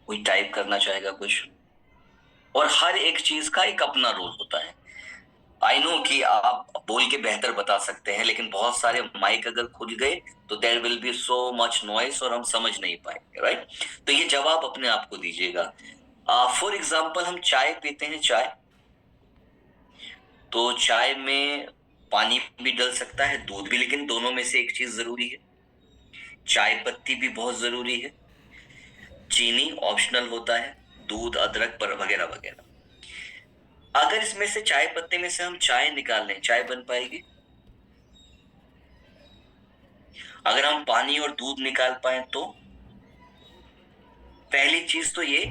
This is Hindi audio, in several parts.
कोई टाइप करना चाहेगा कुछ? और हर एक चीज का एक अपना रोल होता है। आई नो कि आप बोल के बेहतर बता सकते हैं, लेकिन बहुत सारे माइक अगर खुल गए तो there will be so much noise और हम समझ नहीं पाएंगे, राइट? तो ये जवाब अपने आप को दीजिएगा। फॉर एग्जाम्पल हम चाय पीते हैं, चाय, तो चाय में पानी भी डल सकता है, दूध भी, लेकिन दोनों में से एक चीज जरूरी है। चाय पत्ती भी बहुत जरूरी है, चीनी ऑप्शनल होता है, दूध, अदरक पर वगैरह वगैरह। अगर इसमें से चाय पत्ती में से हम चाय निकाल लें, चाय बन पाएगी? अगर हम पानी और दूध निकाल पाए तो? पहली चीज तो ये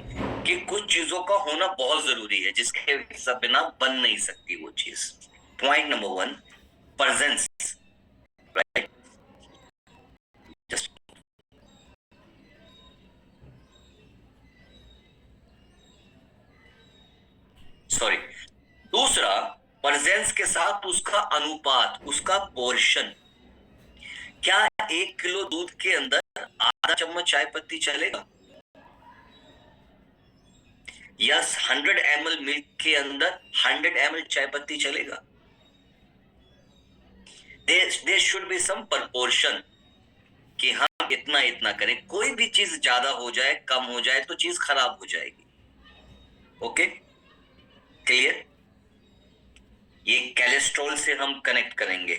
कि कुछ चीजों का होना बहुत जरूरी है जिसके बिना बन नहीं सकती वो चीज। Point number 1, presence, right? Just sorry. दूसरा, प्रेजेंस के साथ उसका अनुपात, उसका पोर्शन। क्या 1 किलो दूध के अंदर आधा चम्मच चाय पत्ती चलेगा? या 100 ml मिल्क के अंदर 100 ml चाय पत्ती चलेगा? There should be some proportion कि हम इतना इतना करें। कोई भी चीज ज्यादा हो जाए, कम हो जाए तो चीज खराब हो जाएगी। Okay, clear? ये कोलेस्ट्रॉल से हम कनेक्ट करेंगे,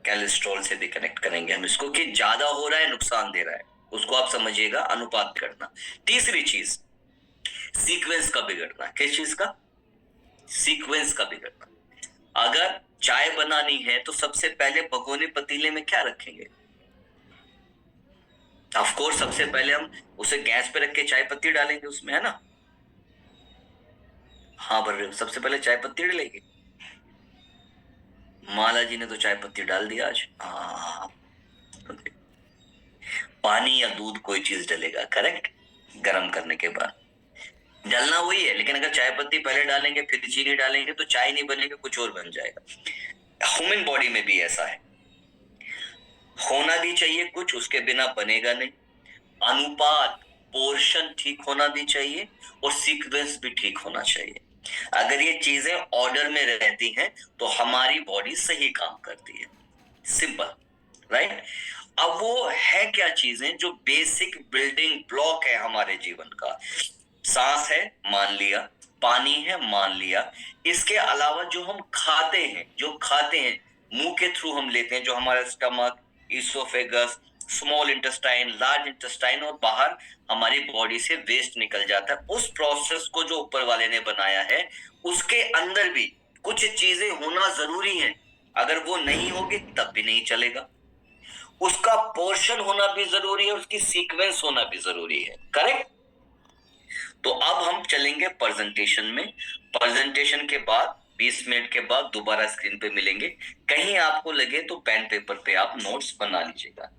कोलेस्ट्रॉल से भी कनेक्ट करेंगे हम इसको, कि ज्यादा हो रहा है, नुकसान दे रहा है, उसको आप समझिएगा, अनुपात करना। तीसरी चीज, सीक्वेंस का बिगड़ना। किस चीज का? सीक्वेंस का बिगड़ना। अगर चाय बनानी है तो सबसे पहले भगोने पतीले में क्या रखेंगे? ऑफ कोर्स सबसे पहले हम उसे गैस पे रख के चाय पत्ती डालेंगे उसमें, है ना? हाँ, पर सबसे पहले चाय पत्ती डलेगी। माला जी ने तो चाय पत्ती डाल दिया आज। हाँ, okay। पानी या दूध कोई चीज डलेगा, करेक्ट, गर्म करने के बाद। डलना वही है, लेकिन अगर चाय पत्ती पहले डालेंगे फिर चीनी डालेंगे तो चाय नहीं बनेगी, कुछ और बन जाएगा। ह्यूमन बॉडी में भी ऐसा है, होना भी चाहिए कुछ, उसके बिना बनेगा नहीं। अनुपात, पोर्शन ठीक होना भी चाहिए और सीक्वेंस भी ठीक होना चाहिए। अगर ये चीजें ऑर्डर में रहती हैं तो हमारी बॉडी सही काम करती है। Simple, right? अब वो है क्या चीजें जो बेसिक बिल्डिंग ब्लॉक है हमारे जीवन का? सांस है, मान लिया, पानी है, मान लिया। इसके अलावा जो हम खाते हैं, जो खाते हैं मुंह के थ्रू हम लेते हैं, जो हमारा stomach, oesophagus, small intestine, large intestine और बाहर हमारी बॉडी से वेस्ट निकल जाता है, उस प्रोसेस को जो ऊपर वाले ने बनाया है उसके अंदर भी कुछ चीजें होना जरूरी है। अगर वो नहीं होगी तब भी नहीं चलेगा। उसका पोर्शन होना भी जरूरी है, उसकी सीक्वेंस होना भी जरूरी है, करेक्ट? तो अब हम चलेंगे प्रेजेंटेशन में। प्रेजेंटेशन के बाद 20 मिनट के बाद दोबारा स्क्रीन पे मिलेंगे। कहीं आपको लगे तो पेन पेपर पे आप नोट्स बना लीजिएगा।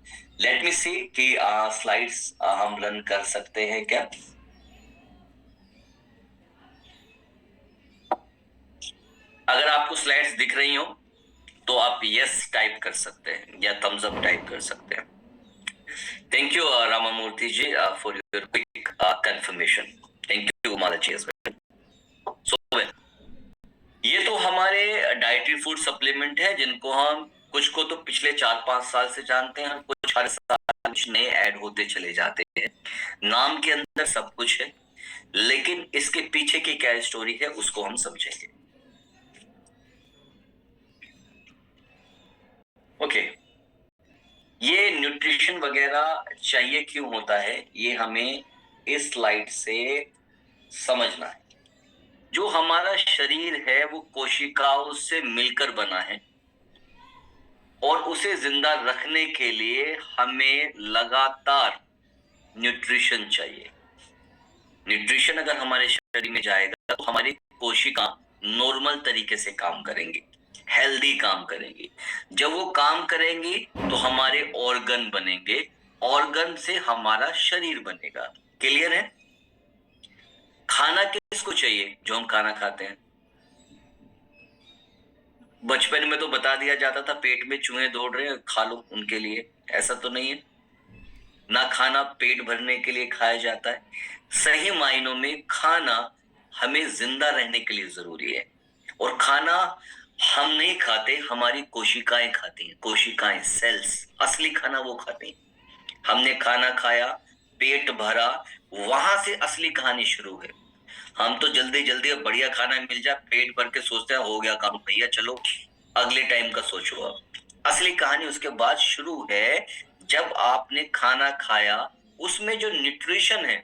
लेट मी सी कि स्लाइड्स हम रन कर सकते हैं क्या? अगर आपको स्लाइड्स दिख रही हो तो आप यस टाइप कर सकते हैं या थम्स अप टाइप कर सकते हैं। Thank you Ramamurthy ji for your quick confirmation. Thank you Mala ji as well. So, ये तो हमारे डाइटरी फूड सप्लीमेंट है जिनको हम कुछ को तो पिछले 4-5 साल से जानते हैं, कुछ हर साल कुछ नए ऐड होते चले जाते हैं। नाम के अंदर सब कुछ है, लेकिन इसके पीछे की क्या स्टोरी है उसको हम समझेंगे। ओके, ये न्यूट्रिशन वगैरह चाहिए क्यों होता है ये हमें इस स्लाइड से समझना है। जो हमारा शरीर है वो कोशिकाओं से मिलकर बना है और उसे जिंदा रखने के लिए हमें लगातार न्यूट्रिशन चाहिए। न्यूट्रिशन अगर हमारे शरीर में जाएगा तो हमारी कोशिका नॉर्मल तरीके से काम करेंगी, हेल्दी काम करेंगी। जब वो काम करेंगी तो हमारे ऑर्गन बनेंगे, ऑर्गन से हमारा शरीर बनेगा। क्लियर है? खाना किसको चाहिए? जो हम खाना खाते हैं। बचपन में तो बता दिया जाता था पेट में चूहे दौड़ रहे हैं, खा लो उनके लिए, ऐसा तो नहीं है। ना खाना पेट भरने के लिए खाया जाता है। सही मायनों में खाना हमें जिंदा रहने के लिए जरूरी है, और खाना हम नहीं खाते, हमारी कोशिकाएं खाती हैं। कोशिकाएं, सेल्स, असली खाना वो खाते हैं। हमने खाना खाया, पेट भरा, वहां से असली कहानी शुरू है। हम तो जल्दी जल्दी अब बढ़िया खाना मिल जाए पेट भर के सोचते हैं हो गया काम भैया, चलो अगले टाइम का सोचो। अब असली कहानी उसके बाद शुरू है, जब आपने खाना खाया, उसमें जो न्यूट्रिशन है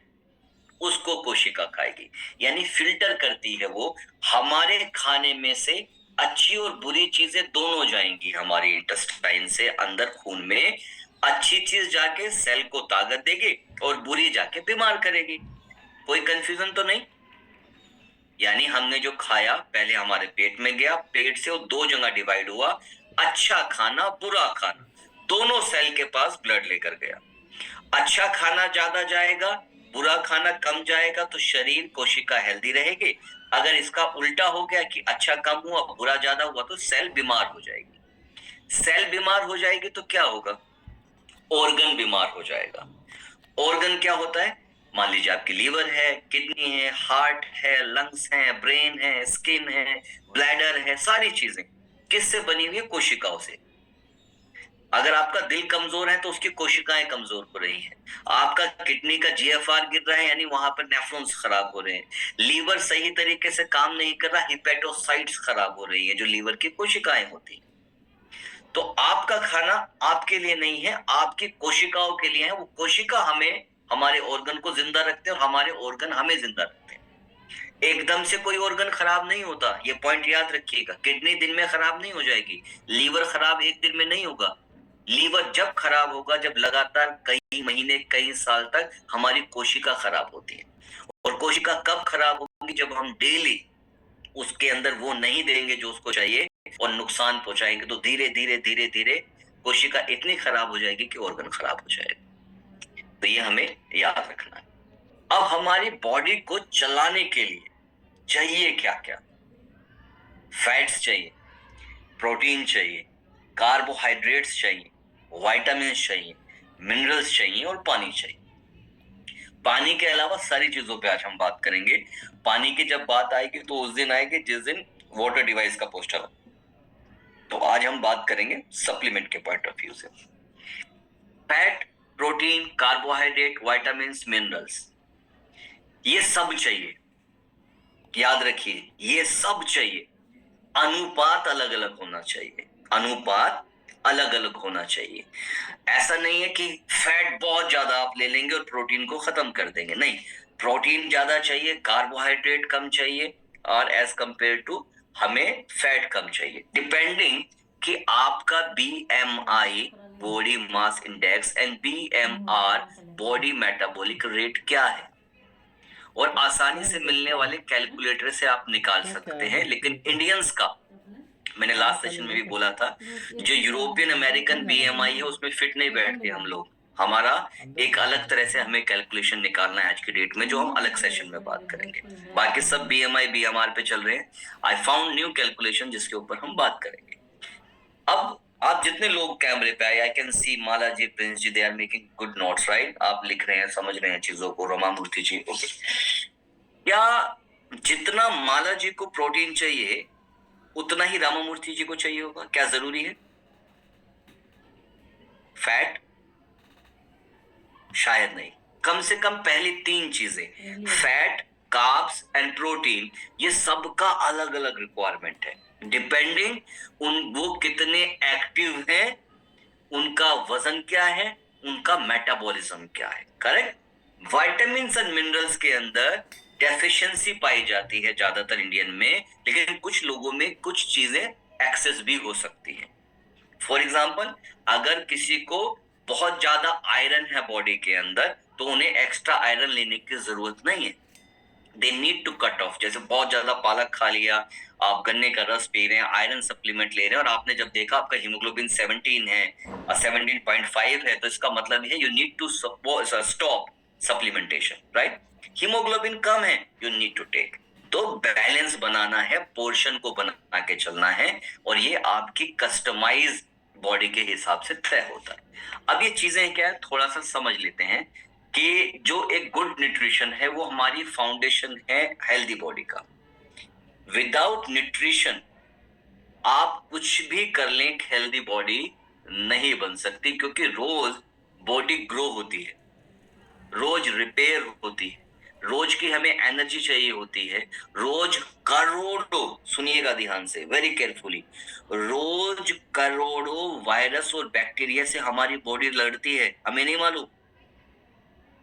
उसको कोशिका खाएगी, यानी फिल्टर करती है वो। हमारे खाने में से अच्छी और बुरी चीजें दोनों जाएंगी हमारे इंटेस्टाइन से अंदर खून में। अच्छी चीज जाके सेल को ताकत देगी और बुरी जाके बीमार करेगी। कोई कंफ्यूजन तो नहीं? यानी हमने जो खाया पहले हमारे पेट में गया, पेट से वो दो जगह डिवाइड हुआ, अच्छा खाना, बुरा खाना, दोनों सेल के पास ब्लड लेकर गया। अच्छा खाना ज्यादा जाएगा, बुरा खाना कम जाएगा, तो शरीर, कोशिका हेल्दी रहेगी। अगर इसका उल्टा हो गया कि अच्छा कम हुआ, बुरा ज्यादा हुआ, तो सेल बीमार हो जाएगी। सेल बीमार हो जाएगी तो क्या होगा? ऑर्गन बीमार हो जाएगा। ऑर्गन क्या होता है? मान लीजिए आपकी लीवर है, किडनी है, हार्ट है, लंग्स है, ब्रेन है, स्किन है, ब्लैडर है, सारी चीजें किससे बनी हुई है? कोशिकाओं से। अगर आपका दिल कमजोर है तो उसकी कोशिकाएं कमजोर हो रही हैं। आपका किडनी का जीएफआर गिर रहा है, यानी वहां पर नेफ्रॉन्स खराब हो रहे हैं। लीवर सही तरीके से काम नहीं कर रहा, हिपेटोसाइट्स खराब हो रही है, जो लीवर की कोशिकाएं होती हैं। तो आपका खाना आपके लिए नहीं है, आपकी कोशिकाओं के लिए है। वो कोशिका हमें, हमारे ऑर्गन को जिंदा रखते हैं और हमारे ऑर्गन हमें जिंदा रखते हैं। एकदम से कोई ऑर्गन खराब नहीं होता, ये पॉइंट याद रखिएगा। किडनी दिन में खराब नहीं हो जाएगी, लीवर खराब एक दिन में नहीं होगा। लीवर जब खराब होगा जब लगातार कई महीने, कई साल तक हमारी कोशिका खराब होती है। और कोशिका कब खराब होगी? जब हम डेली उसके अंदर वो नहीं देंगे जो उसको चाहिए और नुकसान पहुंचाएंगे, तो धीरे धीरे धीरे धीरे कोशिका इतनी खराब हो जाएगी कि ऑर्गन खराब हो जाएगा। तो ये हमें याद रखना है। अब हमारी बॉडी को चलाने के लिए चाहिए क्या क्या? फैट्स चाहिए, प्रोटीन चाहिए, कार्बोहाइड्रेट्स चाहिए, विटामिन्स चाहिए, मिनरल्स चाहिए और पानी चाहिए। पानी के अलावा सारी चीजों पे आज हम बात करेंगे। पानी की जब बात आएगी तो उस दिन आएगी जिस दिन वाटर डिवाइस का पोस्टर हो। तो आज हम बात करेंगे सप्लीमेंट के पॉइंट ऑफ व्यू से। Fat, protein, carbohydrate, vitamins, minerals, ये सब चाहिए। याद रखिए, ये सब चाहिए। अनुपात अलग अलग होना चाहिए, अनुपात अलग अलग होना चाहिए। ऐसा नहीं है कि फैट बहुत ज्यादा आप ले लेंगे और प्रोटीन को खत्म कर देंगे, नहीं। प्रोटीन ज्यादा चाहिए, कार्बोहाइड्रेट कम चाहिए, और एज कंपेयर टू हमें फैट कम चाहिए, डिपेंडिंग कि आपका BMI, body mass index, and BMR, body metabolic rate क्या है। और आसानी से मिलने वाले कैलकुलेटर से आप निकाल सकते हैं, लेकिन इंडियंस का, मैंने लास्ट सेशन में भी बोला था, जो यूरोपियन अमेरिकन बीएमआई है उसमें फिट नहीं बैठते हम लोग। हमारा एक अलग तरह से हमें कैलकुलेशन निकालना है आज की डेट में, जो हम अलग सेशन में बात करेंगे। बाकी सब बीएमआई बीएमआर पे चल रहे हैं। आई फाउंड न्यू कैलकुलेशन जिसके ऊपर हम बात करेंगे। अब आप जितने लोग कैमरे पे आए, I can see Mala ji, Prince ji, they are making good notes, right? आप लिख रहे हैं, समझ रहे हैं चीजों को। Ramamurthy ji, okay. या जितना माला जी को प्रोटीन चाहिए उतना ही रामामूर्ति जी को चाहिए होगा? क्या जरूरी है? फैट? शायद नहीं। कम से कम पहली तीन चीजें, फैट, कार्ब्स एंड प्रोटीन, ये सबका अलग अलग रिक्वायरमेंट है, डिपेंडिंग वो कितने एक्टिव हैं, उनका वजन क्या है, उनका मेटाबॉलिज्म क्या है, करेक्ट? विटामिन एंड मिनरल्स के अंदर डेफिशिएंसी पाई जाती है ज्यादातर इंडियन में, लेकिन कुछ लोगों में कुछ चीजें एक्सेस भी हो सकती हैं। फॉर एग्जाम्पल, अगर किसी को बहुत ज्यादा आयरन है बॉडी के अंदर, तो उन्हें एक्स्ट्रा आयरन लेने की जरूरत नहीं है। They need to cut off. जैसे बहुत ज्यादा पालक खा लिया, आप गन्ने का रस पी रहे हैं, आयरन सप्लीमेंट ले रहे हैं, और आपने जब देखा आपका हीमोग्लोबिन 17 है, 17.5 है, तो इसका मतलब है you need to stop supplementation, right? Haemoglobin कम है, यू नीड टू टेक। तो बैलेंस बनाना है, पोर्शन को बना के चलना है, और ये आपकी कस्टमाइज बॉडी के हिसाब से तय होता है। अब ये चीजें क्या है थोड़ा सा समझ लेते हैं कि जो एक गुड न्यूट्रिशन है वो हमारी फाउंडेशन है हेल्दी बॉडी का। विदाउट न्यूट्रिशन आप कुछ भी कर लें, एक हेल्दी बॉडी नहीं बन सकती, क्योंकि रोज बॉडी ग्रो होती है, रोज रिपेयर होती है, रोज की हमें एनर्जी चाहिए होती है, रोज करोड़ों, सुनिएगा ध्यान से, वेरी केयरफुली, रोज करोड़ों वायरस और बैक्टीरिया से हमारी बॉडी लड़ती है, हमें नहीं मालूम।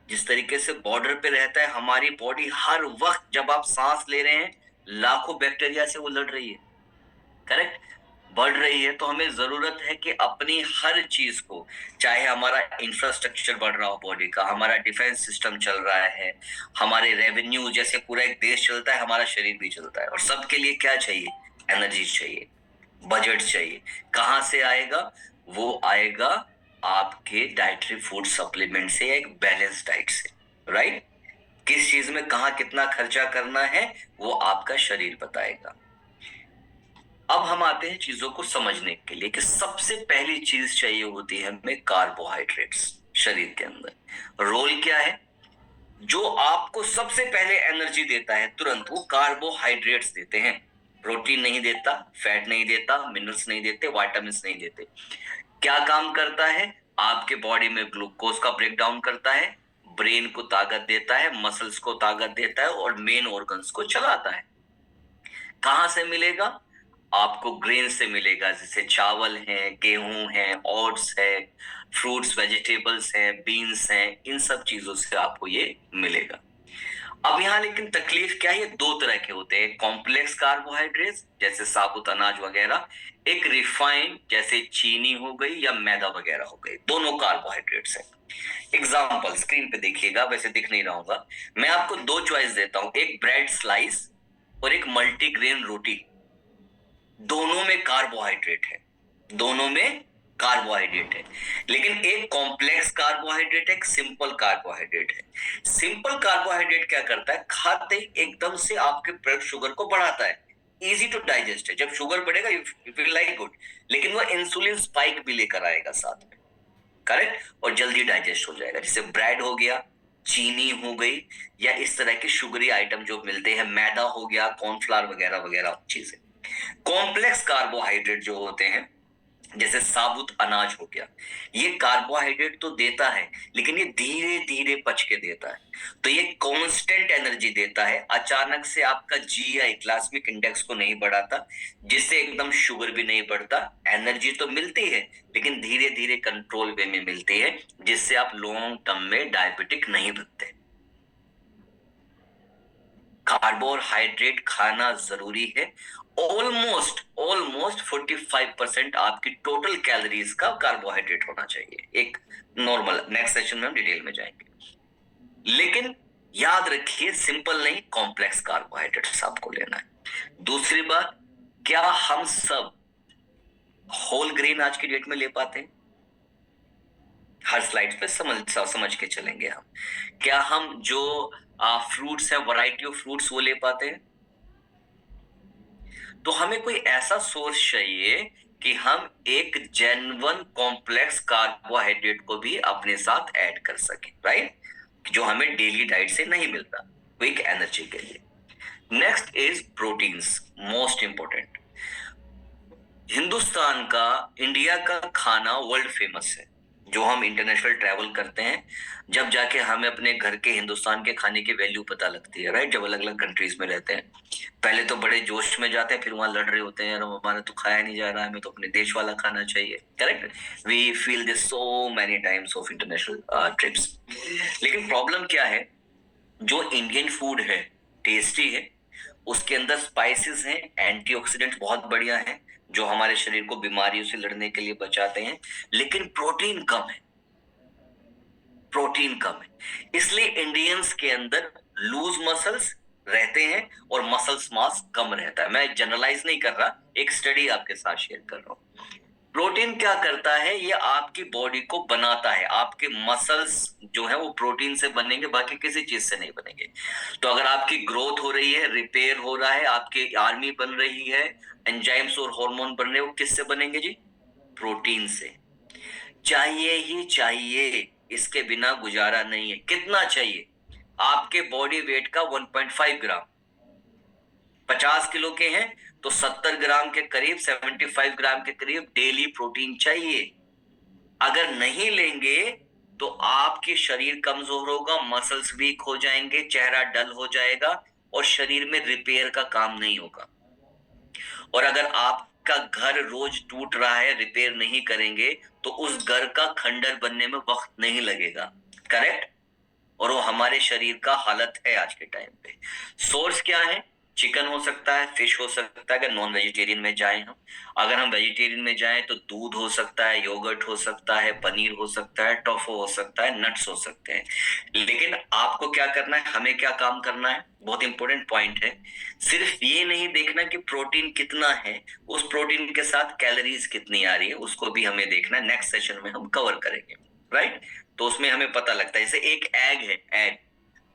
जिस तरीके से बॉर्डर पे रहता है हमारी बॉडी, हर वक्त जब आप सांस ले रहे हैं लाखों बैक्टीरिया से वो लड़ रही है, करेक्ट, बढ़ रही है। तो हमें जरूरत है कि अपनी हर चीज को, चाहे हमारा इंफ्रास्ट्रक्चर बढ़ रहा हो बॉडी का, हमारा डिफेंस सिस्टम चल रहा है, हमारे रेवेन्यू, जैसे पूरा एक देश चलता है हमारा शरीर भी चलता है, और सबके लिए क्या चाहिए, एनर्जी चाहिए, बजट चाहिए। कहां से आएगा, वो आएगा आपके डाइटरी फूड सप्लीमेंट से, एक बैलेंस डाइट से, राइट। किस चीज में कहां कितना खर्चा करना है वो आपका शरीर बताएगा। अब हम आते हैं चीजों को समझने के लिए कि सबसे पहली चीज चाहिए होती है हमें कार्बोहाइड्रेट्स शरीर के अंदर। रोल क्या है, जो आपको सबसे पहले एनर्जी देता है तुरंत, वो कार्बोहाइड्रेट्स देते हैं। प्रोटीन नहीं देता, फैट नहीं देता, मिनरल्स नहीं देते, विटामिन्स नहीं देते। क्या काम करता है, आपके बॉडी में ग्लूकोज का ब्रेक डाउन करता है, ब्रेन को ताकत देता है, मसल्स को ताकत देता है, और मेन ऑर्गन्स को चलाता है। कहां से मिलेगा, आपको ग्रेन से मिलेगा, जैसे चावल है, गेहूं है, ओट्स है, फ्रूट्स वेजिटेबल्स है, बीन्स है, इन सब चीजों से आपको ये मिलेगा। अब यहाँ लेकिन तकलीफ क्या है, ये दो तरह के होते हैं, कॉम्प्लेक्स कार्बोहाइड्रेट्स जैसे साबुत अनाज वगैरह, एक रिफाइंड जैसे चीनी हो गई या मैदा वगैरह हो गई, दोनों कार्बोहाइड्रेट्स है। एग्जाम्पल स्क्रीन पे देखिएगा, वैसे दिख नहीं रहा होगा, मैं आपको दो चॉइस देता हूं, एक ब्रेड स्लाइस और एक मल्टीग्रेन रोटी। दोनों में कार्बोहाइड्रेट है, दोनों में कार्बोहाइड्रेट है, लेकिन एक कॉम्प्लेक्स कार्बोहाइड्रेट है, एक सिंपल कार्बोहाइड्रेट है। सिंपल कार्बोहाइड्रेट क्या करता है, खाते ही एकदम से आपके ब्लड शुगर को बढ़ाता है, इजी टू डाइजेस्ट है, जब शुगर बढ़ेगा यू फील लाइक गुड, लेकिन वो इंसुलिन स्पाइक भी लेकर आएगा साथ में, करेक्ट, और जल्दी डाइजेस्ट हो जाएगा। जैसे ब्रेड हो गया, चीनी हो गई, या इस तरह के शुगरी आइटम जो मिलते हैं, मैदा हो गया, कॉर्नफ्लावर वगैरह वगैरह चीजें। कॉम्प्लेक्स कार्बोहाइड्रेट जो होते हैं, जैसे साबुत अनाज हो गया, ये कार्बोहाइड्रेट तो देता है लेकिन ये धीरे धीरे पच के देता है, तो ये कांस्टेंट एनर्जी देता है, अचानक से आपका जीआई ग्लाइसेमिक इंडेक्स को नहीं बढ़ाता, जिससे एकदम शुगर भी नहीं बढ़ता। एनर्जी तो मिलती है लेकिन धीरे धीरे कंट्रोल वे में मिलती है, जिससे आप लॉन्ग टर्म में डायबिटिक नहीं बनते। कार्बोहाइड्रेट खाना जरूरी है। ऑलमोस्ट 45% आपकी टोटल कैलोरीज का कार्बोहाइड्रेट होना चाहिए, एक नॉर्मल। नेक्स्ट सेशन में हम डिटेल में जाएंगे, लेकिन याद रखिए सिंपल नहीं, कॉम्प्लेक्स कार्बोहाइड्रेट्स आपको लेना है। दूसरी बात, क्या हम सब होल ग्रेन आज की डेट में ले पाते हैं? हर स्लाइड पे समझ के चलेंगे हम। क्या हम जो फ्रूट्स है, वैरायटी ऑफ फ्रूट्स, वो ले पाते हैं? तो हमें कोई ऐसा सोर्स चाहिए कि हम एक जेन्युइन कॉम्प्लेक्स कार्बोहाइड्रेट को भी अपने साथ ऐड कर सकें, राइट, जो हमें डेली डाइट से नहीं मिलता, क्विक एनर्जी के लिए। Next is proteins, most important. Hindustan का, इंडिया का खाना वर्ल्ड फेमस है। जो हम इंटरनेशनल ट्रैवल करते हैं, जब जाके हमें अपने घर के हिंदुस्तान के खाने की वैल्यू पता लगती है, राइट, जब अलग अलग कंट्रीज में रहते हैं। पहले तो बड़े जोश में जाते हैं, फिर वहां लड़ रहे होते हैं, हमारा तो खाया नहीं जा रहा है, हमें तो अपने देश वाला खाना चाहिए, correct. We feel this so many times of international trips. लेकिन प्रॉब्लम क्या है, जो इंडियन फूड है टेस्टी है, उसके अंदर स्पाइसेस हैं, एंटीऑक्सीडेंट बहुत बढ़िया है, जो हमारे शरीर को बीमारियों से लड़ने के लिए बचाते हैं, लेकिन प्रोटीन कम है, प्रोटीन कम है। इसलिए इंडियंस के अंदर लूज मसल्स रहते हैं और मसल्स मास कम रहता है। मैं जनरलाइज नहीं कर रहा, एक स्टडी आपके साथ शेयर कर रहा हूं। प्रोटीन क्या करता है, ये आपकी बॉडी को बनाता है, आपके मसल्स जो है वो प्रोटीन से बनेंगे, बाकी किसी चीज से नहीं बनेंगे। तो अगर आपकी ग्रोथ हो रही है, रिपेयर हो रहा है, आपकी आर्मी बन रही है, एंजाइम्स और हार्मोन बन रहे हैं, वो किससे बनेंगे जी? प्रोटीन से। चाहिए ही चाहिए, इसके बिना गुजारा नहीं है। कितना चाहिए? आपके बॉडी वेट का 1.5 ग्राम। 50 किलो के हैं तो 70 ग्राम के करीब, 75 ग्राम के करीब डेली प्रोटीन चाहिए। अगर नहीं लेंगे तो आपके शरीर कमजोर होगा, मसल्स वीक हो जाएंगे, चेहरा डल हो जाएगा और शरीर में रिपेयर का काम नहीं होगा। और अगर आपका घर रोज टूट रहा है, रिपेयर नहीं करेंगे तो उस घर का खंडर बनने में वक्त नहीं लगेगा। करेक्ट? और वो हमारे शरीर का हालत है आज के टाइम पे। सोर्स क्या है? चिकन हो सकता है, फिश हो सकता है अगर नॉन वेजिटेरियन में जाएं हम। अगर हम वेजिटेरियन में जाएं तो दूध हो सकता है, योगर्ट हो सकता है, पनीर हो सकता है, टोफू हो सकता है, नट्स हो सकते हैं। लेकिन आपको क्या करना है, हमें क्या काम करना है, बहुत इंपॉर्टेंट पॉइंट है। सिर्फ ये नहीं देखना कि प्रोटीन कितना है, उस प्रोटीन के साथ कैलोरीज कितनी आ रही है उसको भी हमें देखना है। नेक्स्ट सेशन में हम कवर करेंगे, राइट? तो उसमें हमें पता लगता है, जैसे एक एग है, एग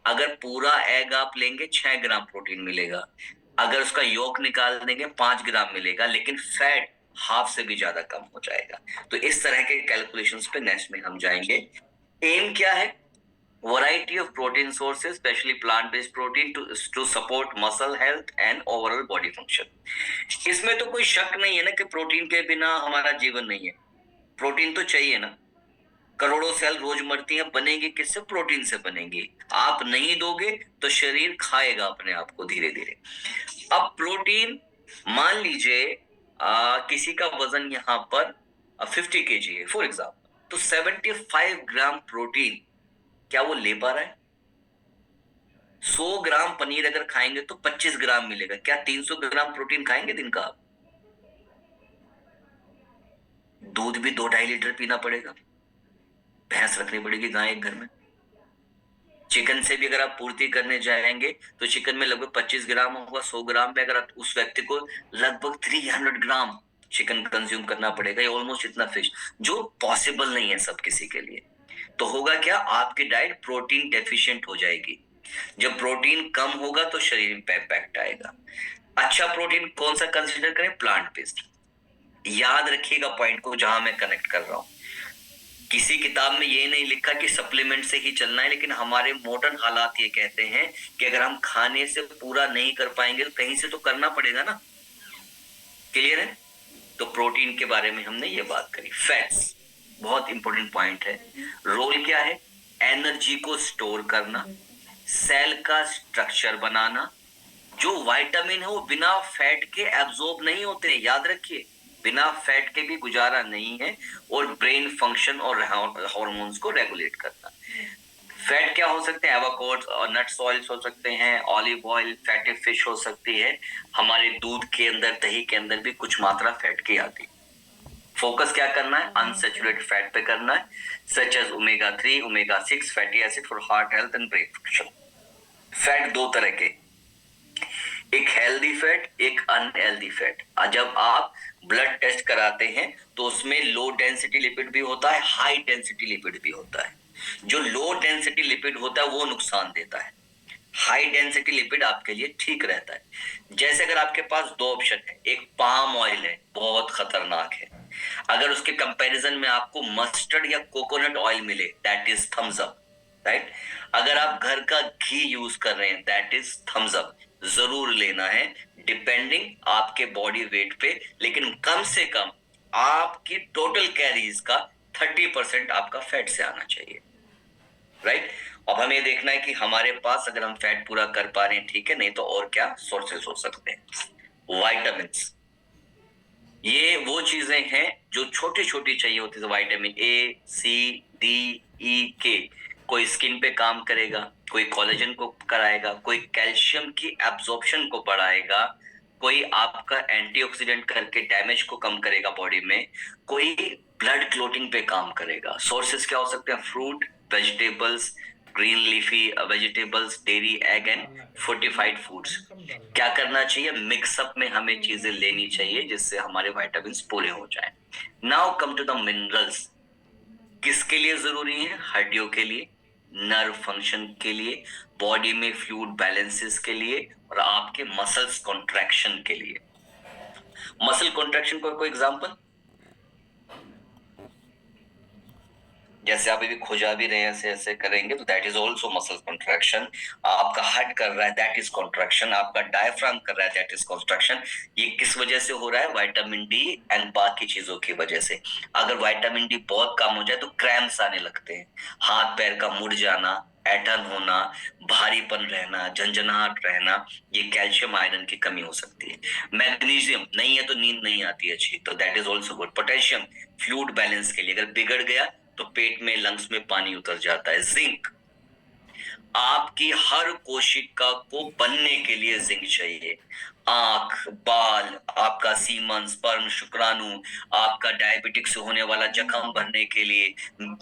अगर पूरा एग आप लेंगे 6 ग्राम प्रोटीन मिलेगा, अगर उसका योक निकाल देंगे 5 ग्राम मिलेगा, लेकिन फैट हाफ से भी ज्यादा कम हो जाएगा। तो इस तरह के कैलकुलेशंस पे नेक्स्ट में हम जाएंगे। एम क्या है? Variety of protein sources, specially plant based protein to support muscle health and overall body function. इसमें तो कोई शक नहीं है ना कि प्रोटीन के बिना हमारा जीवन नहीं है। प्रोटीन तो चाहिए ना। करोड़ों सेल रोज मरती हैं, बनेगी किससे? प्रोटीन से बनेगी। आप नहीं दोगे तो शरीर खाएगा अपने आप को धीरे धीरे। अब प्रोटीन, मान लीजिए किसी का वजन यहाँ पर 50 kg है फॉर एग्जाम्पल, तो 75 ग्राम प्रोटीन क्या वो ले पा रहा है? 100 ग्राम पनीर अगर खाएंगे तो 25 ग्राम मिलेगा। क्या 300 ग्राम प्रोटीन खाएंगे दिन का? दूध भी 2-2.5 लीटर पीना पड़ेगा, भैंस रखनी पड़ेगी, गाय एक घर में। चिकन से भी अगर आप पूर्ति करने जाएंगे तो चिकन में लगभग 25 ग्राम होगा। 100 ग्राम में अगर आप उस व्यक्ति को लगभग 300 ग्राम चिकन कंज्यूम करना पड़ेगा, या ऑलमोस्ट इतना फिश, जो पॉसिबल नहीं है सब किसी के लिए। तो होगा क्या? आपकी डाइट प्रोटीन डेफिशिएंट हो जाएगी। जब प्रोटीन कम होगा तो शरीर में इम्पैक्ट आएगा। अच्छा प्रोटीन कौन सा कंसिडर करें? Plant based. याद रखिएगा पॉइंट को जहां मैं कनेक्ट कर रहा हूं। किसी किताब में ये नहीं लिखा कि सप्लीमेंट से ही चलना है, लेकिन हमारे मॉडर्न हालात ये कहते हैं कि अगर हम खाने से पूरा नहीं कर पाएंगे तो कहीं से तो करना पड़ेगा ना। क्लियर है? तो प्रोटीन के बारे में हमने ये बात करी। फैट्स बहुत इंपॉर्टेंट पॉइंट है। रोल क्या है? एनर्जी को स्टोर करना, सेल का स्ट्रक्चर बनाना। जो विटामिन है वो बिना फैट के एब्जॉर्ब नहीं होते, याद रखिए। बिना फैट के भी गुजारा नहीं है। और ब्रेन फंक्शन और हार्मोन्स को रेगुलेट करना। फैट क्या हो सकते हैं? एवोकाडो और नट्स ऑयल्स हो सकते हैं, ऑलिव ऑयल, फैटी फिश हो सकती है। हमारे दूध के अंदर, दही के अंदर भी कुछ मात्रा फैट की आती है। फोकस क्या करना है? अनसैचुरेटेड फैट पे करना है, such as omega 3, omega 6 fatty acid for heart health and brain function. Fat दो तरह के, एक हेल्दी फैट, एक अनहेल्दी फैट। जब आप ब्लड टेस्ट कराते हैं तो उसमें लो डेंसिटी लिपिड भी होता है, हाई डेंसिटी लिपिड भी होता है। जो लो डेंसिटी लिपिड होता है वो नुकसान देता है, हाई डेंसिटी लिपिड आपके लिए ठीक रहता है। जैसे अगर आपके पास दो ऑप्शन है, एक पाम ऑयल है, बहुत खतरनाक है। अगर उसके कंपैरिजन में आपको मस्टर्ड या कोकोनट ऑयल मिले, that is thumbs up, right? अगर आप घर का घी यूज कर रहे हैं, दैट इज थम्स अप। जरूर लेना है, डिपेंडिंग आपके बॉडी वेट पे, लेकिन कम से कम आपकी टोटल कैरीज का 30% आपका फैट से आना चाहिए, राइट? अब हमें देखना है कि हमारे पास अगर हम फैट पूरा कर पा रहे हैं, ठीक है, नहीं तो और क्या सोर्सेस हो सकते हैं। वाइटामिन्स, ये वो चीजें हैं जो छोटी छोटी चाहिए होती है। विटामिन ए, सी, डी, ई, के। कोई स्किन पे काम करेगा, कोई कोलेजन को कराएगा, कोई कैल्शियम की एब्जॉर्प्शन को बढ़ाएगा, कोई आपका एंटीऑक्सीडेंट करके डैमेज को कम करेगा बॉडी में, कोई ब्लड क्लोटिंग पे काम करेगा। सोर्सेस क्या हो सकते हैं? Fruit, vegetables, green leafy vegetables, dairy, egg and fortified foods. क्या करना चाहिए? मिक्सअप में हमें चीजें लेनी चाहिए जिससे हमारे विटामिन्स पूरे हो जाएं। Now come to the minerals. किसके लिए जरूरी है? हड्डियों के लिए, नर्व फंक्शन के लिए, बॉडी में फ्लूइड बैलेंसेस के लिए, और आपके मसल्स कॉन्ट्रैक्शन के लिए। मसल कॉन्ट्रैक्शन को कोई एग्जांपल? जैसे आप अभी खुजा भी रहे हैं, ऐसे ऐसे करेंगे तो that is also muscle contraction. आपका हार्ट कर रहा है, दैट इज कॉन्ट्रैक्शन। आपका डायफ्राम कर रहा है, दैट इज कॉन्ट्रैक्शन। ये किस वजह से हो रहा है? विटामिन डी एंड बाकी चीजों की वजह से। अगर विटामिन डी बहुत कम हो जाए तो क्रैम्प्स आने लगते हैं, हाथ पैर का मुड़ जाना, ऐंठन होना, भारीपन रहना, झंझनाहट रहना, ये कैल्शियम आयरन की कमी हो सकती है। मैग्नीशियम नहीं है तो नींद नहीं आती अच्छी, तो that is also good. Potassium fluid balance के लिए, अगर बिगड़ गया तो पेट में, लंग्स में पानी उतर जाता है। जिंक, आपकी हर कोशिका को बनने के लिए जिंक चाहिए। आंख, बाल, आपका सीमन, स्पर्म, शुक्राणु, आपका डायबिटिक से होने वाला जख्म भरने के लिए,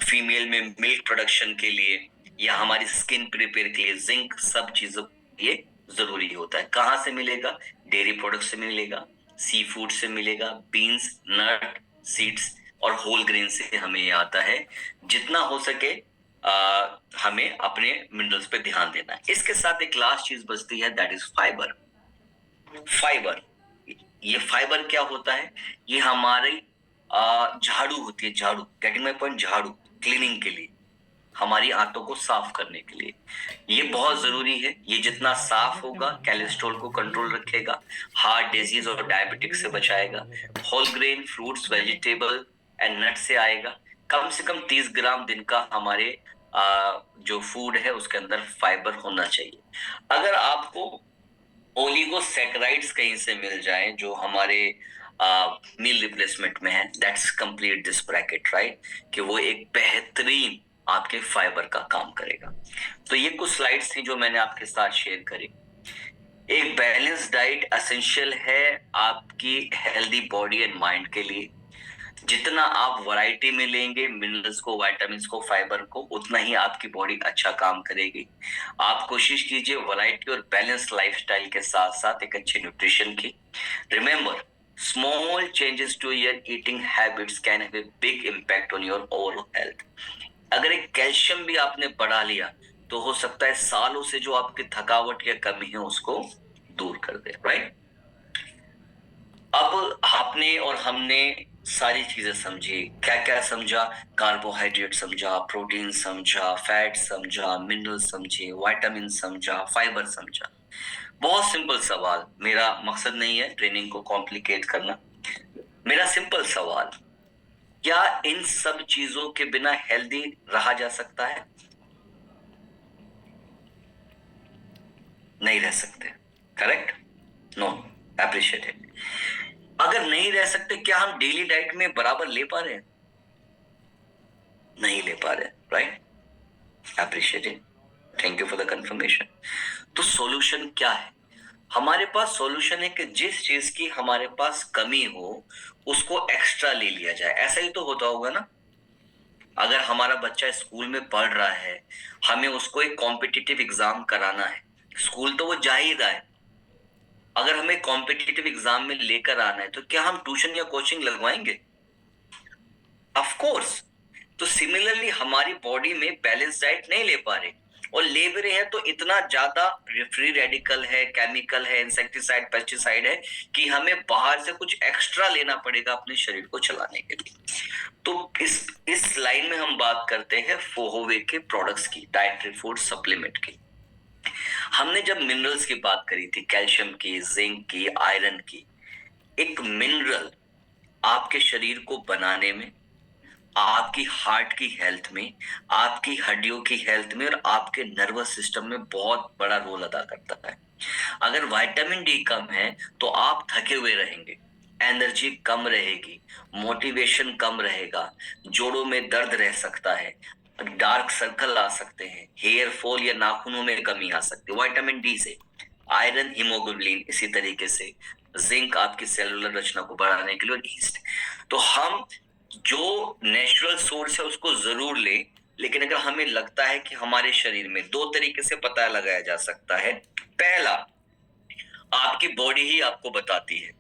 फीमेल में मिल्क प्रोडक्शन के लिए, या हमारी स्किन प्रिपेयर के लिए जिंक सब चीजों के लिए जरूरी होता है। कहां से मिलेगा? डेयरी प्रोडक्ट से मिलेगा, सी फूड से मिलेगा, बीन्स, नट, सीड्स और होल ग्रेन से हमें ये आता है। जितना हो सके हमें अपने मिनरल्स पे ध्यान देना है। इसके साथ एक लास्ट चीज बचती है, दैट इज फाइबर। फाइबर, ये फाइबर क्या होता है? ये हमारी झाड़ू होती है, झाड़ू, गेटिंग माय पॉइंट, झाड़ू क्लीनिंग के लिए, हमारी आंतों को साफ करने के लिए ये बहुत जरूरी है। ये जितना साफ होगा कोलेस्ट्रॉल को कंट्रोल रखेगा, हार्ट डिजीज और डायबिटिक से बचाएगा। Whole grain fruits, vegetable and nut से आएगा। कम से कम 30 ग्राम दिन का हमारे जो फूड है उसके अंदर फाइबर होना चाहिए। अगर आपको ओलिगोसैकेराइड्स कहीं से मिल जाए जो हमारे मील रिप्लेसमेंट में है, that's complete this bracket, right, कि वो एक बेहतरीन आपके फाइबर का काम करेगा। तो ये कुछ स्लाइड्स थी जो मैंने आपके साथ शेयर करी। एक बैलेंस डाइट एसेंशियल है आपकी हेल्दी बॉडी एंड माइंड के लिए। जितना आप वैरायटी में लेंगे मिनरल्स को, विटामिन्स को, फाइबर को, उतना ही आपकी बॉडी अच्छा काम करेगी। आप कोशिश कीजिए वैरायटी और बैलेंस लाइफस्टाइल के साथ साथ एक अच्छे न्यूट्रिशन की। Remember, small changes to your eating habits can have a big impact on your overall health. अगर एक कैल्शियम भी आपने बढ़ा लिया तो हो सकता है सालों से जो आपकी थकावट या कमी है उसको दूर कर दे, राइट। अब आपने और हमने सारी चीजें समझी। क्या क्या समझा? कार्बोहाइड्रेट समझा, प्रोटीन समझा, फैट समझा, मिनरल समझे, विटामिन समझा, फाइबर समझा। बहुत सिंपल सवाल, मेरा मकसद नहीं है ट्रेनिंग को कॉम्प्लिकेट करना। मेरा सिंपल सवाल, क्या इन सब चीजों के बिना हेल्दी रहा जा सकता है? नहीं रह सकते, करेक्ट? No, appreciated. अगर नहीं रह सकते, क्या हम डेली डाइट में बराबर ले पा रहे हैं? नहीं ले पा रहे, right? Appreciated, thank you for the confirmation. तो सॉल्यूशन क्या है? हमारे पास सॉल्यूशन है कि जिस चीज की हमारे पास कमी हो उसको एक्स्ट्रा ले लिया जाए। ऐसा ही तो होता होगा ना। अगर हमारा बच्चा स्कूल में पढ़ रहा है, हमें उसको एक कॉम्पिटिटिव एग्जाम कराना है, स्कूल तो वो जा ही रहा है, अगर हमें कॉम्पिटिटिव एग्जाम में लेकर आना है तो क्या हम ट्यूशन या कोचिंग लगवाएंगे? Of course. तो सिमिलरली हमारी बॉडी में बैलेंस डाइट नहीं ले पा रहे, और ले भी रहे हैं तो इतना ज्यादा फ्री रेडिकल है, केमिकल है, इंसेक्टिसाइड, पेस्टिसाइड है कि हमें बाहर से कुछ एक्स्ट्रा लेना पड़ेगा अपने शरीर को चलाने के लिए। तो इस लाइन में हम बात करते हैं फोहोवे के प्रोडक्ट्स की, डाइटरी फूड सप्लीमेंट की। हमने जब मिनरल्स की बात करी थी, कैल्शियम की, जिंक की, आयरन की, एक मिनरल आपके शरीर को बनाने में, आपकी हार्ट की हेल्थ में, आपकी हड्डियों की हेल्थ में और आपके नर्वस सिस्टम में बहुत बड़ा रोल अदा करता है। अगर विटामिन डी कम है तो आप थके हुए रहेंगे, एनर्जी कम रहेगी, मोटिवेशन कम रहेगा, जोड़ों में दर्द रह सकता है, डार्क सर्कल आ सकते हैं, हेयर फॉल या नाखूनों में कमी आ सकती है विटामिन डी से। आयरन, हीमोग्लोबिन इसी तरीके से, जिंक आपकी सेलुलर रचना को बढ़ाने के लिए, और ईस्ट। तो हम जो नेचुरल सोर्स है उसको जरूर ले, लेकिन अगर हमें लगता है कि हमारे शरीर में, दो तरीके से पता लगाया जा सकता है। पहला, आपकी बॉडी ही आपको बताती है,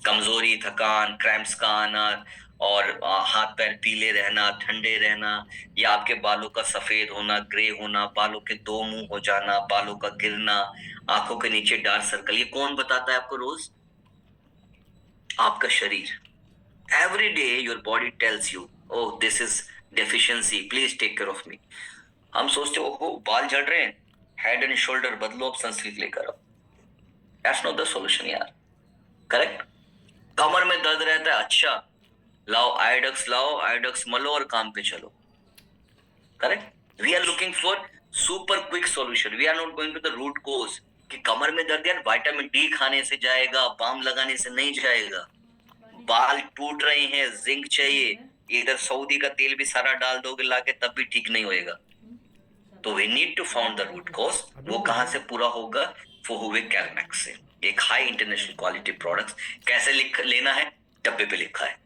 कमजोरी, थकान, क्रैम्प्स का आना, और हाथ पैर पीले रहना, ठंडे रहना, या आपके बालों का सफेद होना, ग्रे होना, बालों के दो मुंह हो जाना, बालों का गिरना, आंखों के नीचे डार्क सर्कल, ये कौन बताता है आपको रोज? आपका शरीर। Every day your body tells you, oh, this is deficiency, please take care of me. हम सोचते हो बाल झड़ रहे हैं, हेड एंड शोल्डर बदलो, अब सनसिल्क लेकर आओ। दैट्स नॉट द सॉल्यूशन यार, करेक्ट। कमर में दर्द रहता है, अच्छा लाओ आयोडक्स मलो और काम पे चलो, correct. We are looking for super quick solution, we are not going to the root cause कि कमर में दर्द यार विटामिन डी खाने से जाएगा, बाम लगाने से नहीं जाएगा। बाल टूट रहे हैं, जिंक चाहिए, इधर सऊदी का तेल भी सारा डाल दोगे लाके तब भी ठीक नहीं होएगा। तो we need to found the root cause. वो कहां से पूरा होगा? वो हुए कैलमैक्स से, एक हाई इंटरनेशनल क्वालिटी प्रोडक्ट्स। कैसे लिख लेना है? डब्बे पे लिखा है।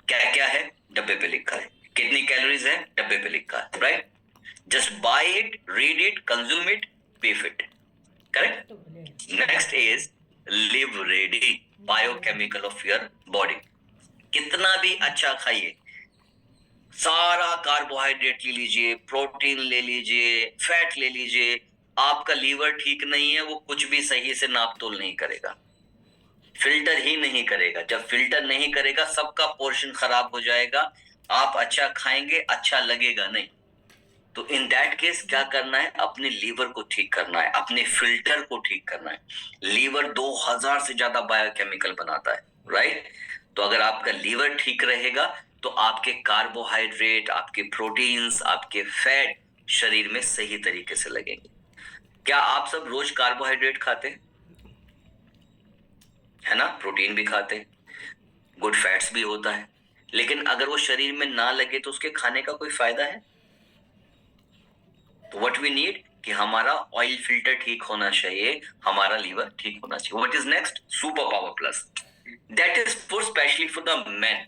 क्या क्या है? डब्बे पे लिखा है। कितनी कैलोरीज है? डब्बे पे लिखा है, right. Just buy it, read it, consume it, be fit, correct. Next is live ready, biochemical of your body. कितना भी अच्छा खाइए, सारा कार्बोहाइड्रेट ले लीजिए, प्रोटीन ले लीजिए, फैट ले लीजिए, आपका लीवर ठीक नहीं है, वो कुछ भी सही से नाप तोल नहीं करेगा, फिल्टर ही नहीं करेगा। जब फिल्टर नहीं करेगा सबका पोर्शन खराब हो जाएगा, आप अच्छा खाएंगे, अच्छा लगेगा नहीं। तो इन दैट केस क्या करना है? अपने लीवर को ठीक करना है, अपने फिल्टर को ठीक करना है। लीवर 2000 से ज्यादा बायोकेमिकल बनाता है, राइट। तो अगर आपका लीवर ठीक रहेगा तो आपके कार्बोहाइड्रेट, आपके प्रोटीन्स, आपके फैट शरीर में सही तरीके से लगेंगे। क्या आप सब रोज कार्बोहाइड्रेट खाते हैं? है ना, प्रोटीन भी खाते हैं, गुड फैट्स भी होता है, लेकिन अगर वो शरीर में ना लगे तो उसके खाने का कोई फायदा है? तो व्हाट वी नीड कि हमारा ऑयल फिल्टर ठीक होना चाहिए, हमारा लीवर ठीक होना चाहिए। What is next? Super power plus. That is for specially for the main,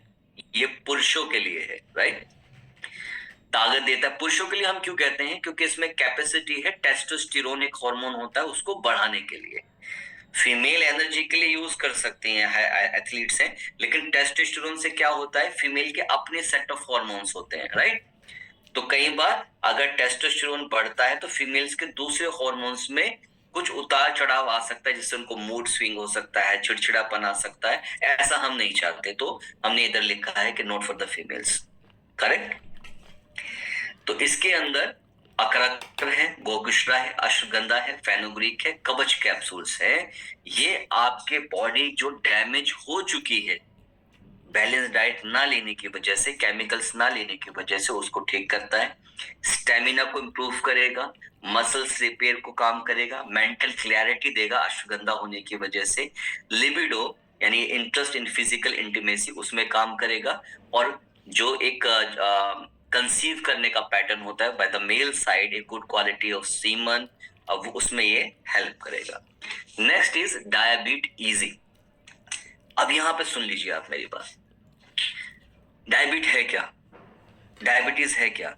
ये पुरुषों के लिए है, राइट। ताकत देता है पुरुषों के लिए। हम क्यों कहते हैं? क्योंकि इसमें कैपेसिटी है, टेस्टोस्टेरोन एक हार्मोन होता है, उसको बढ़ाने के लिए। फीमेल एनर्जी के लिए यूज कर सकती हैं, एथलीट्स हैं, लेकिन टेस्टोस्टेरोन से क्या होता है? फीमेल के अपने सेट ऑफ हार्मोन्स होते हैं, राइट। तो कई बार अगर टेस्टोस्टेरोन बढ़ता है तो फीमेल्स के दूसरे हार्मोन्स में कुछ उतार चढ़ाव आ सकता है, जिससे उनको मूड स्विंग हो सकता है, चिड़चिड़ापन आ सकता है। ऐसा हम नहीं चाहते, तो हमने इधर लिखा है कि note for the females, correct. तो इसके अंदर अकरकर है, गोगुश्रा है, अश्वगंधा है, फेनुग्रीक है, कवच कैप्सूल्स है। ये आपके बॉडी जो डैमेज हो चुकी है बैलेंस डाइट ना लेने की वजह से, केमिकल्स ना लेने की वजह से, उसको ठीक करता है। स्टेमिना को इंप्रूव करेगा, मसल्स रिपेयर को काम करेगा, मेंटल क्लैरिटी देगा अश्वगंधा होने की वजह से। लिबिडो यानी इंटरेस्ट इन फिजिकल इंटीमेसी, उसमें काम करेगा। और जो एक कंसीव करने का पैटर्न होता है बाय द मेल साइड, एक गुड क्वालिटी ऑफ सीमन, अब उसमें ये हेल्प करेगा। Next is diabetes. अब यहां पे सुन लीजिए आप मेरी बात। डायबिट है क्या? डायबिटीज है क्या?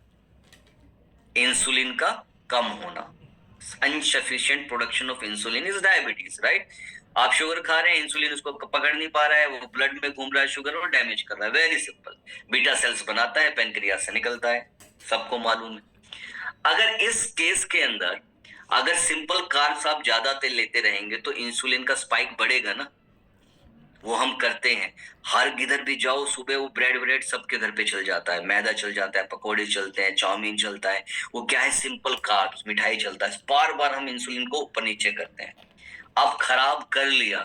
इंसुलिन का कम होना, insufficient production of insulin is diabetes, right. आप शुगर खा रहे हैं, इंसुलिन उसको पकड़ नहीं पा रहा है, वो ब्लड में घूम रहा है शुगर और डैमेज कर रहा है। वेरी सिंपल, बीटा सेल्स बनाता है, पेनक्रियास से निकलता है, सबको मालूम है। अगर इस केस के अंदर अगर सिंपल कार्ब्स आप ज्यादा तेल लेते रहेंगे तो इंसुलिन का स्पाइक बढ़ेगा ना। वो हम करते हैं, हर किधर भी जाओ सुबह वो ब्रेड सबके घर पे चल जाता है, मैदा चल जाता है, पकोड़े चलते हैं, चाउमीन चलता है। वो क्या है? सिंपल कार्ब्स, मिठाई चलता है। बार बार हम इंसुलिन को ऊपर नीचे करते हैं। अब खराब कर लिया,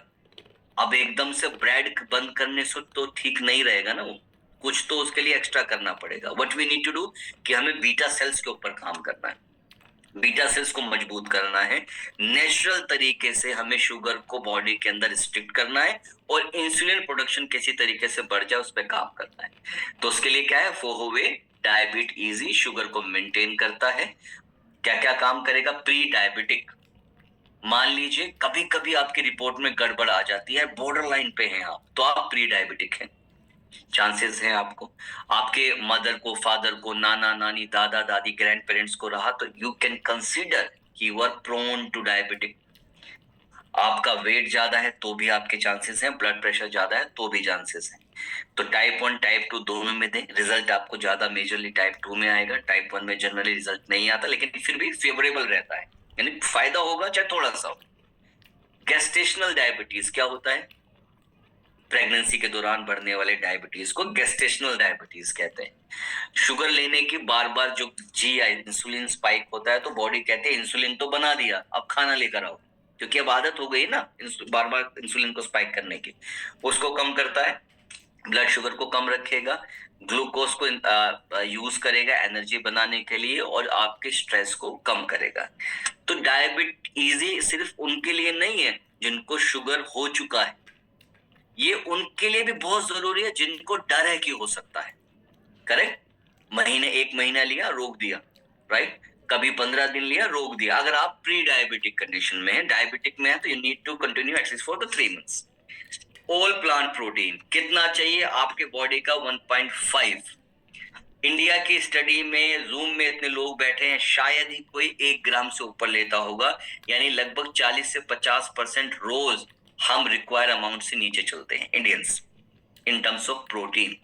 अब एकदम से ब्रेड बंद करने से तो ठीक नहीं रहेगा ना, वो कुछ तो उसके लिए एक्स्ट्रा करना पड़ेगा। What we need to do कि हमें बीटा सेल्स के ऊपर काम करना है, बीटा सेल्स को मजबूत करना है। नेचुरल तरीके से हमें शुगर को बॉडी के अंदर स्ट्रिक्ट करना है और इंसुलिन प्रोडक्शन किसी तरीके से बढ़ जाए उस पर काम करना है। तो उसके लिए क्या है? फोहोवे डायबिट इजी शुगर को मेंटेन करता है। क्या क्या काम करेगा? Pre diabetic. मान लीजिए कभी कभी आपकी रिपोर्ट में गड़बड़ आ जाती है, बॉर्डर लाइन पे हैं आप, तो आप प्री डायबिटिक हैं, चांसेस हैं आपको। आपके मदर को, फादर को, नाना नानी, दादा दादी, ग्रैंड पेरेंट्स को रहा तो यू कैन कंसीडर कि you are prone to diabetic. आपका वेट ज्यादा है तो भी आपके चांसेस हैं, ब्लड प्रेशर ज्यादा है तो भी चांसेस हैं। तो टाइप 1 टाइप 2 दोनों में दें, रिजल्ट आपको ज्यादा मेजरली टाइप 2 में आएगा। टाइप 1 में जनरली रिजल्ट नहीं आता, लेकिन फिर भी फेवरेबल रहता है, यानी फायदा होगा चाहे थोड़ा सा हो। गेस्टेशनल डायबिटीज क्या होता है? प्रेगनेंसी के दौरान बढ़ने वाले डायबिटीज को गेस्टेशनल डायबिटीज कहते हैं। शुगर लेने की बार बार जो जीआई इंसुलिन स्पाइक होता है, तो बॉडी कहते हैं इंसुलिन तो बना दिया, अब खाना लेकर आओ, क्योंकि अब आदत हो गई ना बार बार इंसुलिन को स्पाइक करने की। उसको कम करता है, ब्लड शुगर को कम रखेगा, ग्लूकोज को यूज करेगा एनर्जी बनाने के लिए, और आपके स्ट्रेस को कम करेगा। तो डायबिटीज सिर्फ उनके लिए नहीं है जिनको शुगर हो चुका है, ये उनके लिए भी बहुत जरूरी है जिनको डर है कि हो सकता है। करेक्ट? एक महीना लिया, रोक दिया, राइट? कभी 15 दिन लिया, रोक दिया। अगर आप प्री डायबिटिक कंडीशन में है, डायबिटिक में है, तो you need to continue at least for the 3 months. All plant protein कितना चाहिए आपके बॉडी का? 1.5। इंडिया की स्टडी में जूम में इतने लोग बैठे हैं, शायद ही कोई 1 ग्राम से ऊपर लेता होगा, यानी लगभग 40 से 50% रोज हम रिक्वायर अमाउंट से नीचे चलते हैं Indians in terms of protein.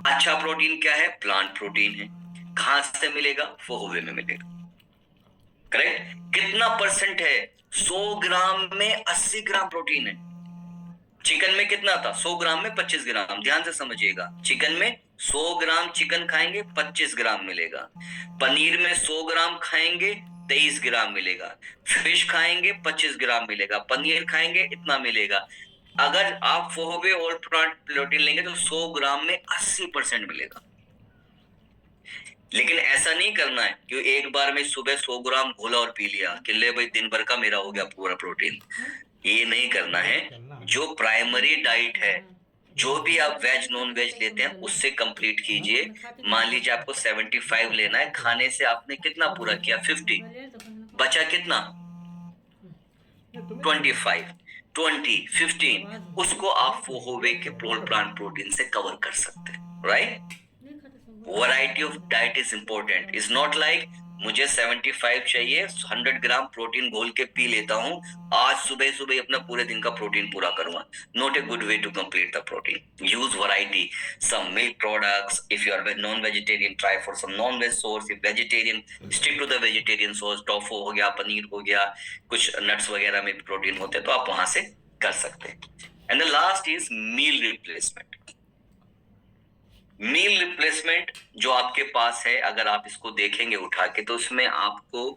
अच्छा प्रोटीन क्या है? प्लांट प्रोटीन है। कहां से मिलेगा? फोहवे में मिलेगा। करेक्ट? कितना परसेंट है? 100 ग्राम में 80 ग्राम प्रोटीन है। चिकन में कितना था? 100 ग्राम में 25 ग्राम। ध्यान से समझिएगा, चिकन में 100 ग्राम चिकन खाएंगे 25 ग्राम मिलेगा। पनीर में 100 ग्राम खाएंगे 23 ग्राम मिलेगा। फिश खाएंगे 25 ग्राम मिलेगा। पनीर खाएंगे इतना मिलेगा। अगर आप फोहवे और प्लांट प्रोटीन लेंगे तो 100 ग्राम में 80% मिलेगा। लेकिन ऐसा नहीं करना है कि एक बार में सुबह 100 ग्राम घोला और पी लिया कि ले भाई दिन भर का मेरा हो गया पूरा प्रोटीन। ये नहीं करना है। जो प्राइमरी डाइट है, जो भी आप वेज नॉन वेज लेते हैं, उससे कंप्लीट कीजिए। मान लीजिए आपको 75 लेना है, खाने से आपने कितना पूरा किया? 50। बचा कितना? 25, 20, 15। उसको आप फोहोवे के प्लांट प्रोटीन से कवर कर सकते हैं, right? Variety of diet is important. Is not like मुझे 75 चाहिए, 100 ग्राम प्रोटीन घोल के पी लेता हूं, आज सुबह सुबह अपना पूरे दिन का प्रोटीन पूरा करूंगा। Not a good way to complete the protein. Use variety, some milk products. If you are non vegetarian, try for some non veg source. If vegetarian, stick to the vegetarian source. Tofu हो गया, पनीर हो गया, कुछ नट्स वगैरह में भी प्रोटीन होते हैं, तो आप वहां से कर सकते हैं। And the last is meal replacement. Meal replacement जो आपके पास है, अगर आप इसको देखेंगे उठा के, तो इसमें आपको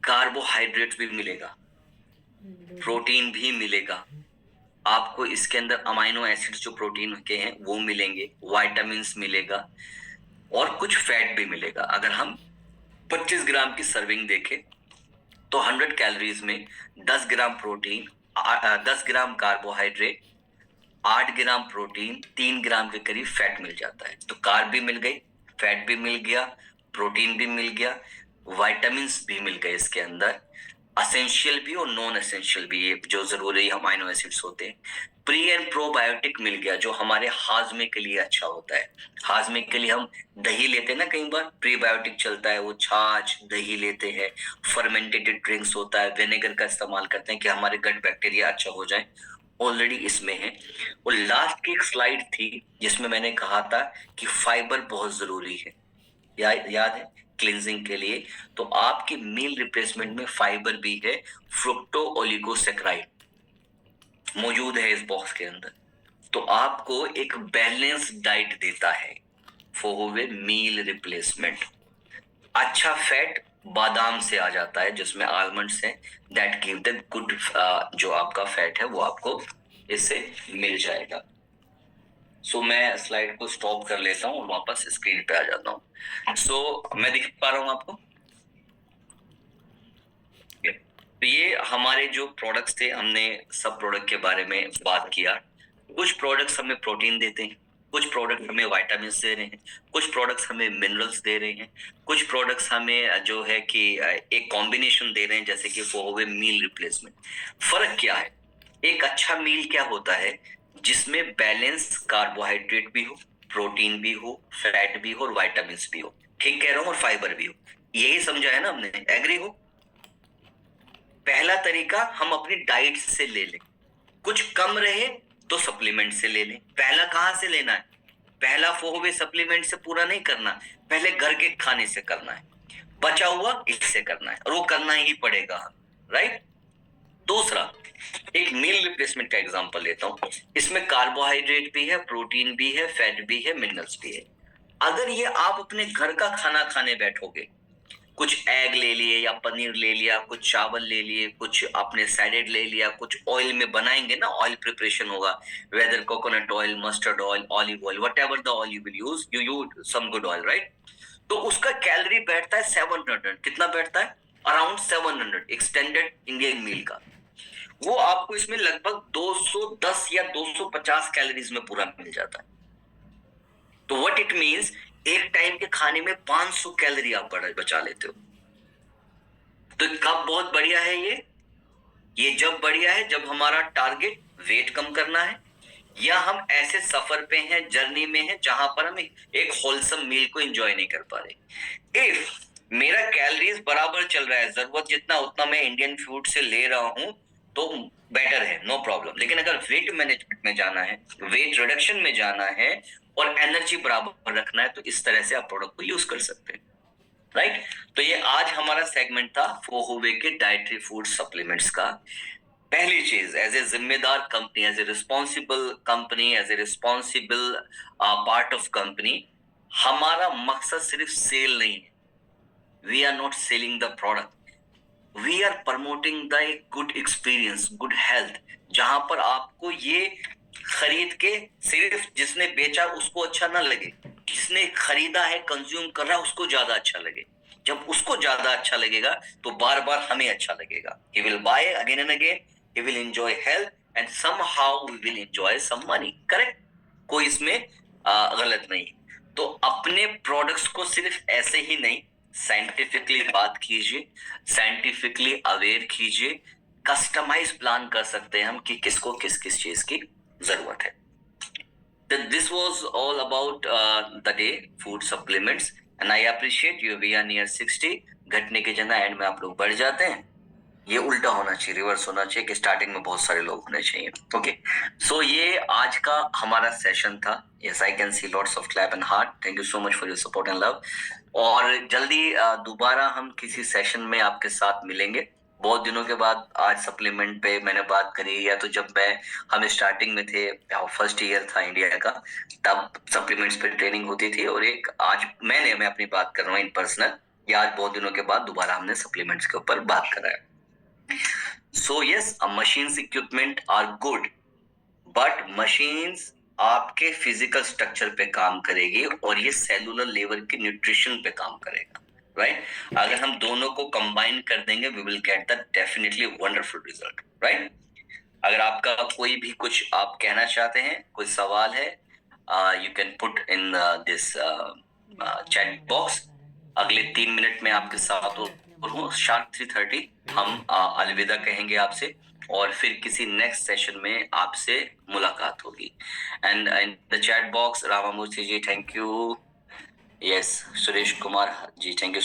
कार्बोहाइड्रेट भी मिलेगा, प्रोटीन भी मिलेगा, आपको इसके अंदर अमाइनो एसिड्स जो प्रोटीन के हैं वो मिलेंगे, विटामिन्स मिलेगा, और कुछ फैट भी मिलेगा। अगर हम 25 ग्राम की सर्विंग देखें तो 100 कैलोरीज में 10 ग्राम प्रोटीन, 10 ग्राम कार्बोहाइड्रेट, 8 ग्राम प्रोटीन, 3 ग्राम के करीब फैट मिल जाता है। तो कार्ब भी मिल गई, फैट भी मिल गया, प्रोटीन भी मिल गया, विटामिन्स भी मिल गए इसके अंदर, असेंशियल भी और नॉन एसेंशियल भी, ये जो जरूरी अमाइनो एसिड्स होते हैं। प्री एंड प्रोबायोटिक मिल गया, जो हमारे हाजमे के लिए अच्छा होता है। हाजमे के लिए हम दही लेते हैं ना, कई बार प्रीबायोटिक चलता है, वो छाछ दही लेते हैं। फर्मेंटेड ड्रिंक्स होता है, विनेगर का इस्तेमाल करते हैं कि हमारे गट बैक्टीरिया अच्छा हो जाए, ऑलरेडी इसमें है। और लास्ट की एक स्लाइड थी जिसमें मैंने कहा था कि फाइबर बहुत जरूरी है, याद है, क्लींजिंग के लिए। तो आपकी मील रिप्लेसमेंट में फाइबर भी है, फ्रुक्टो ओलिगोसैकेराइड मौजूद है इस बॉक्स के अंदर। तो आपको एक बैलेंस डाइट देता है फोहोवे मील रिप्लेसमेंट। अच्छा फैट बादाम से आ जाता है, जिसमें आलमंड्स हैं, दैट गिव द गुड, जो आपका फैट है वो आपको इससे मिल जाएगा। सो मैं स्लाइड को स्टॉप कर लेता हूँ और वापस स्क्रीन पे आ जाता हूँ। सो मैं दिख पा रहा हूँ आपको? तो ये हमारे जो प्रोडक्ट्स थे, हमने सब प्रोडक्ट के बारे में बात किया। कुछ प्रोडक्ट्स हमें प्रोटीन देते हैं, कुछ प्रोडक्ट हमें विटामिन दे रहे हैं, कुछ प्रोडक्ट्स हमें मिनरल्स दे रहे हैं, कुछ प्रोडक्ट्स हमें जो है कि एक कॉम्बिनेशन दे रहे हैं, जैसे कि फोहोवे मील रिप्लेसमेंट। फर्क क्या है? एक अच्छा मील क्या होता है? जिसमें बैलेंस कार्बोहाइड्रेट भी हो, प्रोटीन भी हो, फैट भी हो और विटामिन भी हो। ठीक कह रहा हूँ? और फाइबर भी हो। यही समझा है ना हमने? एग्री हो? पहला तरीका हम अपनी डाइट से ले लें, कुछ कम रहे तो सप्लीमेंट से ले लें। पहला कहां से लेना है? पहला फोहोवे सप्लीमेंट से पूरा नहीं करना, पहले घर के खाने से करना है, बचा हुआ इससे करना है, और वो करना ही पड़ेगा, राइट? दूसरा, एक मील रिप्लेसमेंट का एग्जांपल लेता हूं। इसमें कार्बोहाइड्रेट भी है, प्रोटीन भी है, फैट भी है, मिनरल्स भी है। अगर ये आप अपने घर का खाना खाने बैठोगे, कुछ एग ले लिए या पनीर ले लिया, कुछ चावल ले लिए, कुछ आपने सैलेड ले लिया, कुछ ऑयल में बनाएंगे ना, ऑयल प्रिपरेशन होगा, whether coconut oil, mustard oil, olive oil, whatever the oil you will use, you use some good oil, right? तो उसका कैलोरी बैठता है 700। कितना बैठता है? अराउंड 700, एक स्टैंडर्ड इंडियन मील का। वो आपको इसमें लगभग 210 या 250 कैलोरीज में पूरा मिल जाता है। तो व्हाट इट मींस, एक टाइम के खाने में 500 कैलोरी आप बचा लेते हो। तो कब बहुत बढ़िया है ये जब बढ़िया है जब हमारा टारगेट वेट कम करना है, या हम ऐसे सफर पे हैं, जर्नी में हैं, जहां पर हम एक होलसम मील को एंजॉय नहीं कर पा रहे। इफ मेरा कैलोरीज बराबर चल रहा है, जरूरत जितना उतना मैं इंडियन फूड से ले रहा हूं, तो बेटर है, नो प्रॉब्लम। लेकिन अगर वेट मैनेजमेंट में जाना है, वेट रिडक्शन में जाना है, और एनर्जी बराबर रखना है, तो इस तरह से आप प्रोडक्ट को यूज कर सकते हैं, राइट? तो ये आज हमारा सेगमेंट था फोहुवे के डाइटरी फूड सप्लीमेंट्स का। पहली चीज, एज ए जिम्मेदार company, as a responsible company, as a responsible part of company, हमारा मकसद सिर्फ सेल नहीं है। We are not selling the product, we are promoting the good experience, good health, जहां पर आपको ये खरीद के सिर्फ जिसने बेचा उसको अच्छा ना लगे, जिसने खरीदा है, कंज्यूम कर रहा है, उसको ज्यादा अच्छा लगे। जब उसको ज्यादा अच्छा लगेगा तो बार बार हमें अच्छा लगेगा। He will buy again and again, he will enjoy health, and somehow we will enjoy some money, correct? कोई इसमें गलत नहीं। तो अपने प्रोडक्ट्स को सिर्फ ऐसे ही नहीं, साइंटिफिकली बात कीजिए, साइंटिफिकली अवेयर कीजिए, कस्टमाइज प्लान कर सकते हैं हम कि किसको किस किस चीज की जरूरत है। This was all about the day food supplements, and I appreciate you. We are near 60 घटने के जना एंड में आप लोग बढ़ जाते हैं। ये उल्टा होना चाहिए, रिवर्स होना चाहिए कि स्टार्टिंग में बहुत सारे लोग होने चाहिए। ओके, सो ये आज का हमारा सेशन था। Yes, I can C lots of clap and heart. Thank you so much for your support and love. और जल्दी दोबारा हम किसी सेशन में आपके साथ मिलेंगे। बहुत दिनों के बाद आज सप्लीमेंट पे मैंने बात करी, या तो जब हम स्टार्टिंग में थे, फर्स्ट ईयर था इंडिया का, तब सप्लीमेंट्स पे ट्रेनिंग होती थी, और एक आज मैं अपनी बात कर रहा हूँ इन पर्सनल, या आज बहुत दिनों के बाद दोबारा हमने सप्लीमेंट्स के ऊपर बात करा है। So yes, machines equipment are good, but machines आपके फिजिकल स्ट्रक्चर पे काम करेगी और ये सेलुलर लेवल के न्यूट्रिशन पे काम करेगा, राइट? अगर हम दोनों को कंबाइन कर देंगे, we will get the definitely wonderful result, right? अगर आपका कोई भी कुछ आप कहना चाहते हैं, कोई सवाल है, you can put in this chat box। अगले 3 मिनट में आपके साथ हूँ, शार्प 3:30 हम अलविदा कहेंगे आपसे, और फिर किसी नेक्स्ट सेशन में आपसे मुलाकात होगी। And in the chat box, Ramamurthy ji thank you, yes, Suresh Kumar ji thank you.